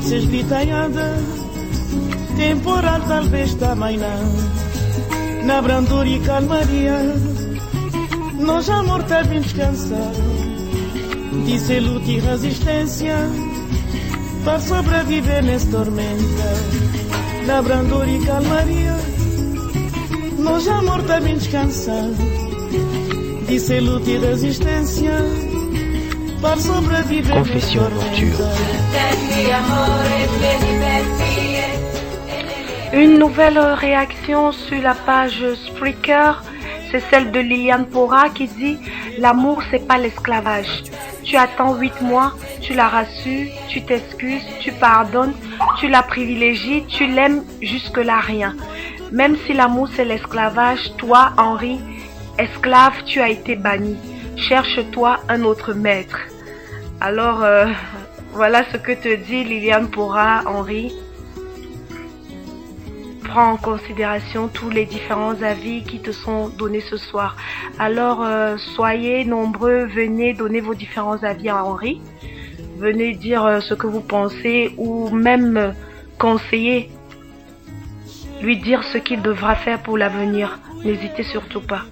se esbitanhada, temporal talvez também não. Na brandura e calmaria, nós amor tá bem descansado. Disse luta e resistência para sobreviver nessa tormenta. Na brandura e calmaria, nós amor tá bem descansado. Disse luta e resistência para sobreviver nessa tormenta. Une nouvelle réaction sur la page Spreaker, c'est celle de Liliane Pora qui dit « L'amour, c'est pas l'esclavage. Tu attends 8 mois, tu la rassures, tu t'excuses, tu pardonnes, tu la privilégies, tu l'aimes jusque-là rien. Même si l'amour, c'est l'esclavage, toi, Henri, esclave, tu as été banni. Cherche-toi un autre maître. » Alors, voilà ce que te dit Liliane Pora, Henri. Prends en considération tous les différents avis qui te sont donnés ce soir. Alors, soyez nombreux, venez donner vos différents avis à Henri. Venez dire ce que vous pensez ou même conseiller, lui dire ce qu'il devra faire pour l'avenir. N'hésitez surtout pas.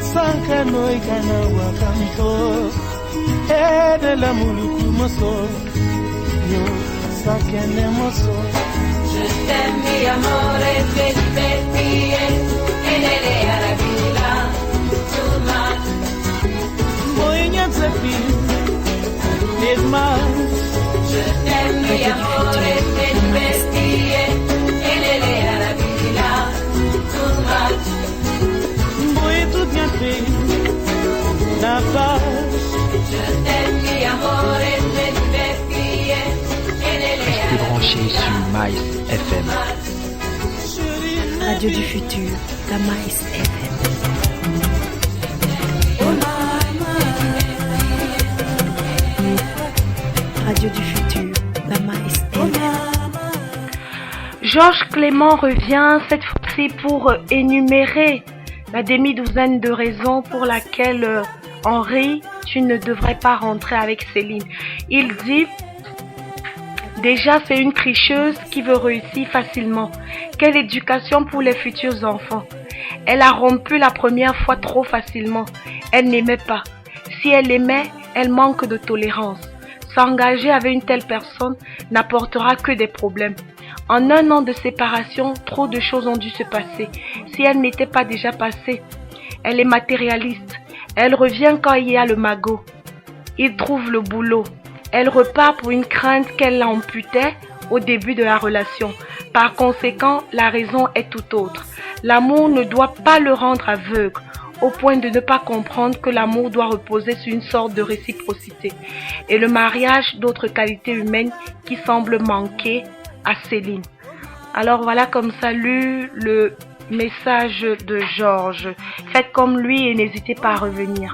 Sanka noi kana wakanto de la muluku moso yo sakene moso. Je t'aime mi amore te diverti e nelle arabila too much. Moinya tsepi is much. Je t'aime mi amore te diverti e nelle arabila too much. La paz. Je t'aime, mi amore, te diverti e nelle Restez branchés sur Mais FM. Radio du futur, la Mais FM. Radio du futur, la Mais FM. Georges Clément revient cette fois-ci pour énumérer la demi-douzaine de raisons pour laquelle Henri, tu ne devrais pas rentrer avec Céline. Il dit, déjà c'est une tricheuse qui veut réussir facilement. Quelle éducation pour les futurs enfants. Elle a rompu la première fois trop facilement. Elle n'aimait pas. Si elle aimait, elle manque de tolérance. S'engager avec une telle personne n'apportera que des problèmes. En 1 an de séparation, trop de choses ont dû se passer. Si elle n'était pas déjà passée, elle est matérialiste. Elle revient quand il y a le magot. Il trouve le boulot. Elle repart pour une crainte qu'elle l'amputait au début de la relation. Par conséquent, la raison est tout autre. L'amour ne doit pas le rendre aveugle, au point de ne pas comprendre que l'amour doit reposer sur une sorte de réciprocité. Et le mariage, d'autres qualités humaines qui semblent manquer à Céline. Alors voilà comme ça lu le message de Georges. Faites comme lui et n'hésitez pas à revenir.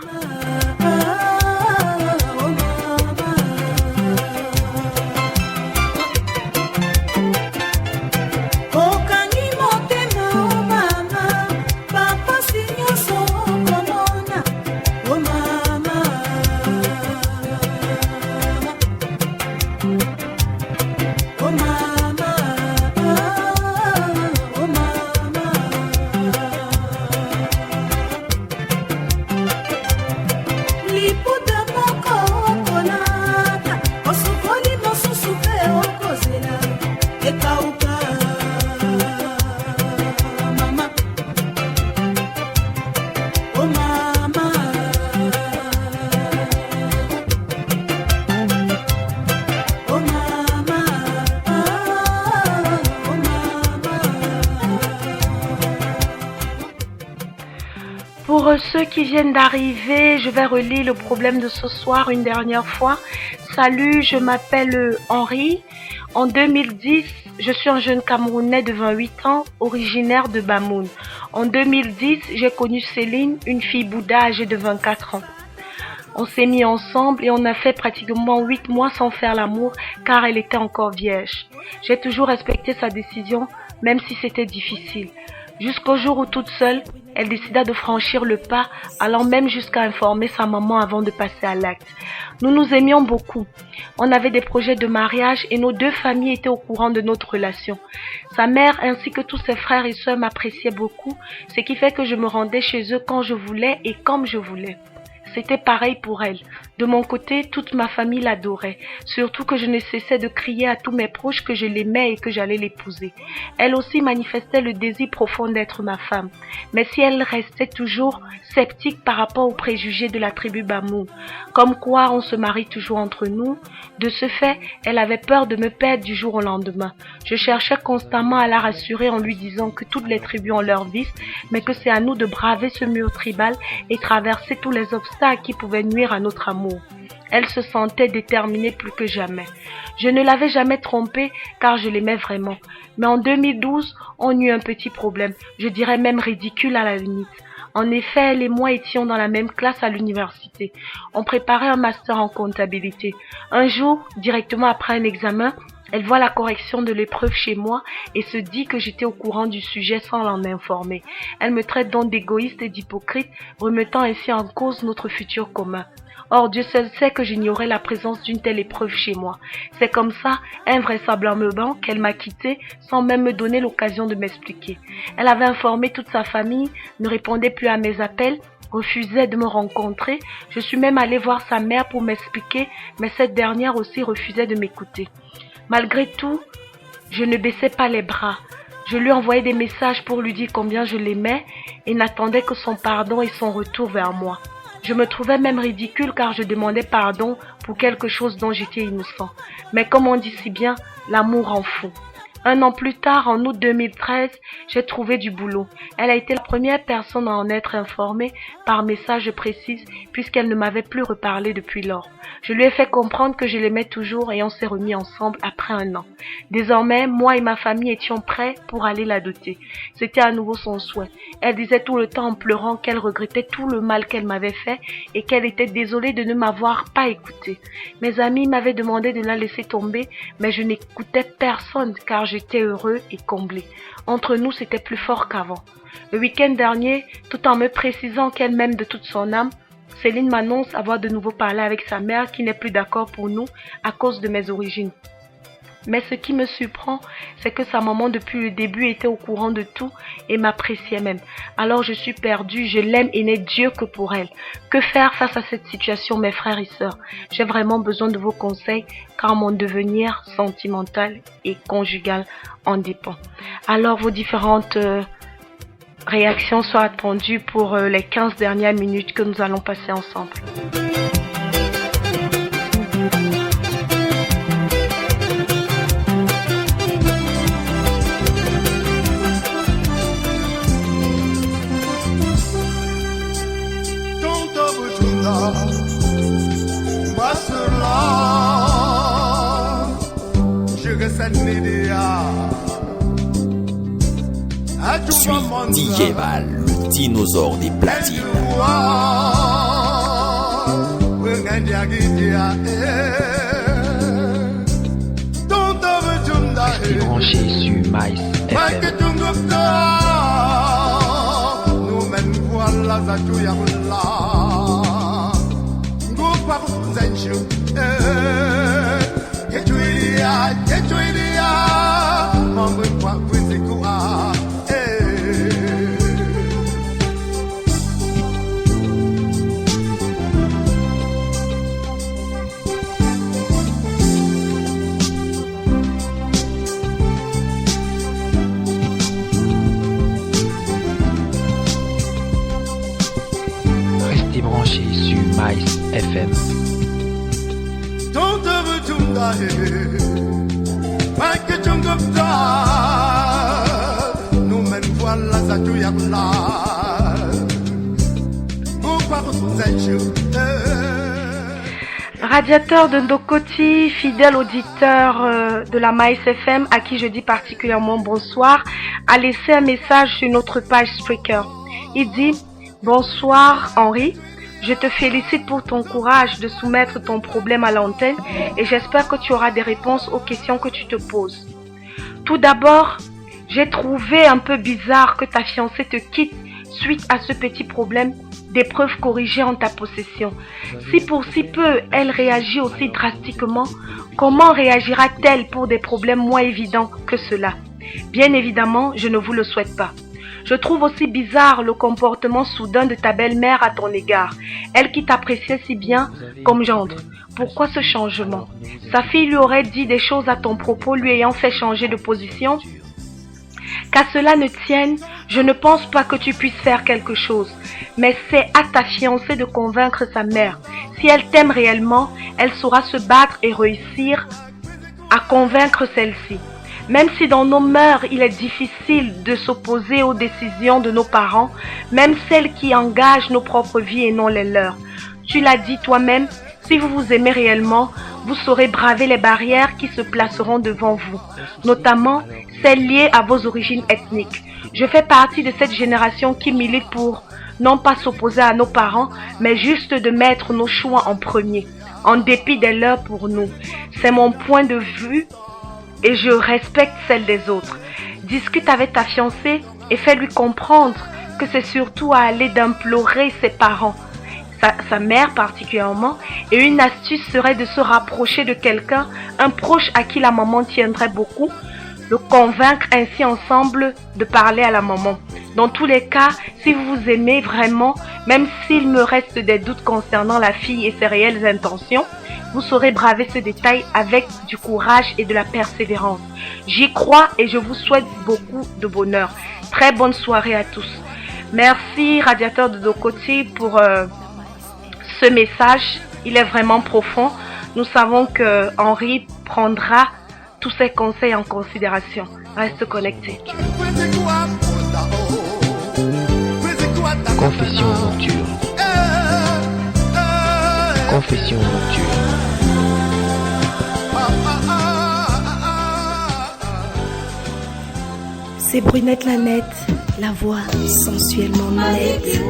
Pour ceux qui viennent d'arriver, je vais relire le problème de ce soir une dernière fois. Salut, je m'appelle Henri. En 2010, je suis un jeune Camerounais de 28 ans, originaire de Bamoun. En 2010, j'ai connu Céline, une fille Bouddha âgée de 24 ans. On s'est mis ensemble et on a fait pratiquement 8 mois sans faire l'amour car elle était encore vierge. J'ai toujours respecté sa décision, même si c'était difficile. Jusqu'au jour où toute seule, elle décida de franchir le pas, allant même jusqu'à informer sa maman avant de passer à l'acte. Nous nous aimions beaucoup. On avait des projets de mariage et nos deux familles étaient au courant de notre relation. Sa mère ainsi que tous ses frères et sœurs m'appréciaient beaucoup, ce qui fait que je me rendais chez eux quand je voulais et comme je voulais. C'était pareil pour elle. De mon côté, toute ma famille l'adorait, surtout que je ne cessais de crier à tous mes proches que je l'aimais et que j'allais l'épouser. Elle aussi manifestait le désir profond d'être ma femme, mais si elle restait toujours sceptique par rapport aux préjugés de la tribu Bamou, comme quoi on se marie toujours entre nous. De ce fait, elle avait peur de me perdre du jour au lendemain. Je cherchais constamment à la rassurer en lui disant que toutes les tribus ont leurs vices, mais que c'est à nous de braver ce mur tribal et traverser tous les obstacles qui pouvaient nuire à notre amour. Elle se sentait déterminée plus que jamais. Je ne l'avais jamais trompée car je l'aimais vraiment. Mais en 2012, on eut un petit problème, je dirais même ridicule à la limite. En effet, elle et moi étions dans la même classe à l'université. On préparait un master en comptabilité. Un jour, directement après un examen, elle voit la correction de l'épreuve chez moi et se dit que j'étais au courant du sujet sans l'en informer. Elle me traite donc d'égoïste et d'hypocrite, remettant ainsi en cause notre futur commun. Or, Dieu seul sait que j'ignorais la présence d'une telle épreuve chez moi. C'est comme ça, invraisemblablement, qu'elle m'a quitté sans même me donner l'occasion de m'expliquer. Elle avait informé toute sa famille, ne répondait plus à mes appels, refusait de me rencontrer. Je suis même allée voir sa mère pour m'expliquer, mais cette dernière aussi refusait de m'écouter. Malgré tout, je ne baissais pas les bras. Je lui envoyais des messages pour lui dire combien je l'aimais et n'attendais que son pardon et son retour vers moi. Je me trouvais même ridicule car je demandais pardon pour quelque chose dont j'étais innocent. Mais comme on dit si bien, l'amour en fou. Un an plus tard, en août 2013, j'ai trouvé du boulot. Elle a été la première personne à en être informée par message, je précise, puisqu'elle ne m'avait plus reparlé depuis lors. Je lui ai fait comprendre que je l'aimais toujours et on s'est remis ensemble après un an. Désormais, moi et ma famille étions prêts pour aller la doter. C'était à nouveau son souhait. Elle disait tout le temps en pleurant qu'elle regrettait tout le mal qu'elle m'avait fait et qu'elle était désolée de ne m'avoir pas écoutée. Mes amis m'avaient demandé de la laisser tomber, mais je n'écoutais personne car j'étais heureux et comblé. Entre nous, c'était plus fort qu'avant. Le week-end dernier, tout en me précisant qu'elle m'aime de toute son âme, Céline m'annonce avoir de nouveau parlé avec sa mère qui n'est plus d'accord pour nous à cause de mes origines. Mais ce qui me surprend, c'est que sa maman depuis le début était au courant de tout et m'appréciait même. Alors je suis perdue, je l'aime et n'ai Dieu que pour elle. Que faire face à cette situation, mes frères et sœurs? J'ai vraiment besoin de vos conseils car mon devenir sentimental et conjugal en dépend. Alors vos différentes réactions sont attendues pour les 15 dernières minutes que nous allons passer ensemble. Suis DJ Val, le dinosaure des platines. Restez branché sur Mice FM. Restez branché sur Mice FM. Radiateur de Ndokoti, fidèle auditeur de la Mice FM, à qui je dis particulièrement bonsoir, a laissé un message sur notre page Spreaker. Il dit « Bonsoir Henri, je te félicite pour ton courage de soumettre ton problème à l'antenne et j'espère que tu auras des réponses aux questions que tu te poses. Tout d'abord, J'ai trouvé un peu bizarre que ta fiancée te quitte suite à ce petit problème des preuves corrigées en ta possession. Si pour si peu elle réagit aussi drastiquement, comment réagira-t-elle pour des problèmes moins évidents que cela? Bien évidemment, je ne vous le souhaite pas. Je trouve aussi bizarre le comportement soudain de ta belle-mère à ton égard, elle qui t'appréciait si bien comme gendre. Pourquoi ce changement? Sa fille lui aurait dit des choses à ton propos lui ayant fait changer de position? Qu'à cela ne tienne, je ne pense pas que tu puisses faire quelque chose, mais c'est à ta fiancée de convaincre sa mère. Si elle t'aime réellement, elle saura se battre et réussir à convaincre celle-ci. Même si dans nos mœurs, il est difficile de s'opposer aux décisions de nos parents, même celles qui engagent nos propres vies et non les leurs. Tu l'as dit toi-même, si vous vous aimez réellement, vous saurez braver les barrières qui se placeront devant vous, notamment celles liées à vos origines ethniques. Je fais partie de cette génération qui milite pour non pas s'opposer à nos parents, mais juste de mettre nos choix en premier, en dépit des leurs pour nous. C'est mon point de vue et je respecte celle des autres. Discute avec ta fiancée et fais-lui comprendre que c'est surtout à aller d'implorer ses parents, sa mère particulièrement, et une astuce serait de se rapprocher de quelqu'un, un proche à qui la maman tiendrait beaucoup, le convaincre ainsi ensemble de parler à la maman. Dans tous les cas, si vous vous aimez vraiment, même s'il me reste des doutes concernant la fille et ses réelles intentions, vous saurez braver ce détail avec du courage et de la persévérance. J'y crois et je vous souhaite beaucoup de bonheur. Très bonne soirée à tous. Merci Radiateur de Dokoti pour ce message. Il est vraiment profond. Nous savons que Henri prendra tous ces conseils en considération. Reste connecté. Confession nocturne. Confession nocturne. C'est Brunette la nette, la voix sensuellement nette.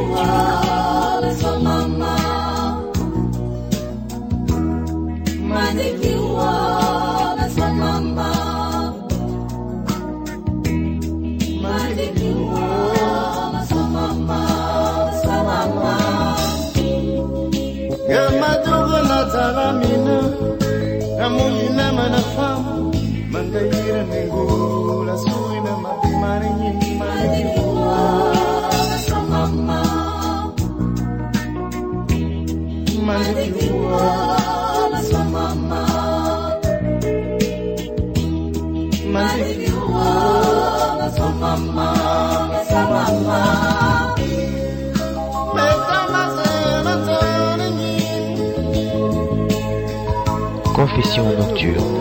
Confession nocturne.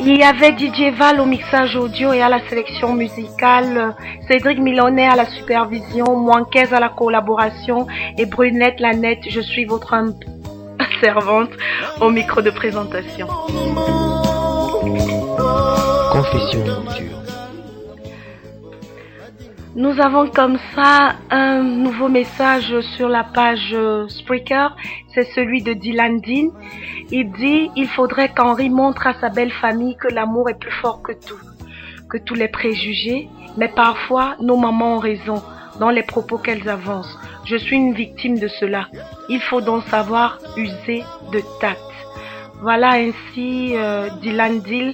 Il y avait Didier Val au mixage audio et à la sélection musicale, Cédric Milonnet à la supervision, Mouanquez à la collaboration et Brunette la nette, je suis votre servante au micro de présentation. Confession nocturne. Nous avons comme ça un nouveau message sur la page Spreaker, c'est celui de Dylan Dean. Il dit « Il faudrait qu'Henri montre à sa belle famille que l'amour est plus fort que tout, que tous les préjugés, mais parfois nos mamans ont raison dans les propos qu'elles avancent. Je suis une victime de cela. Il faut donc savoir user de tact. » Voilà ainsi Dylan Dean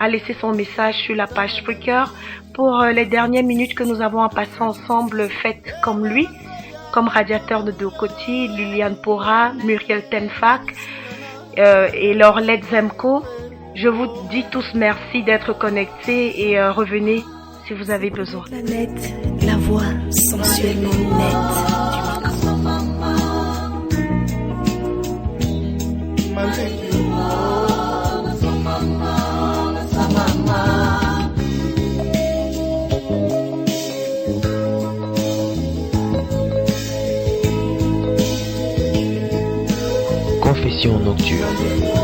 a laissé son message sur la page Spreaker. Pour les dernières minutes que nous avons à passer ensemble, faites comme lui, comme Radiateur de Dokoti, Liliane Pora, Muriel Tenfak et Laurelette Zemko. Je vous dis tous merci d'être connectés et revenez si vous avez besoin. La nette, la voix sensuellement nette. Confession nocturne.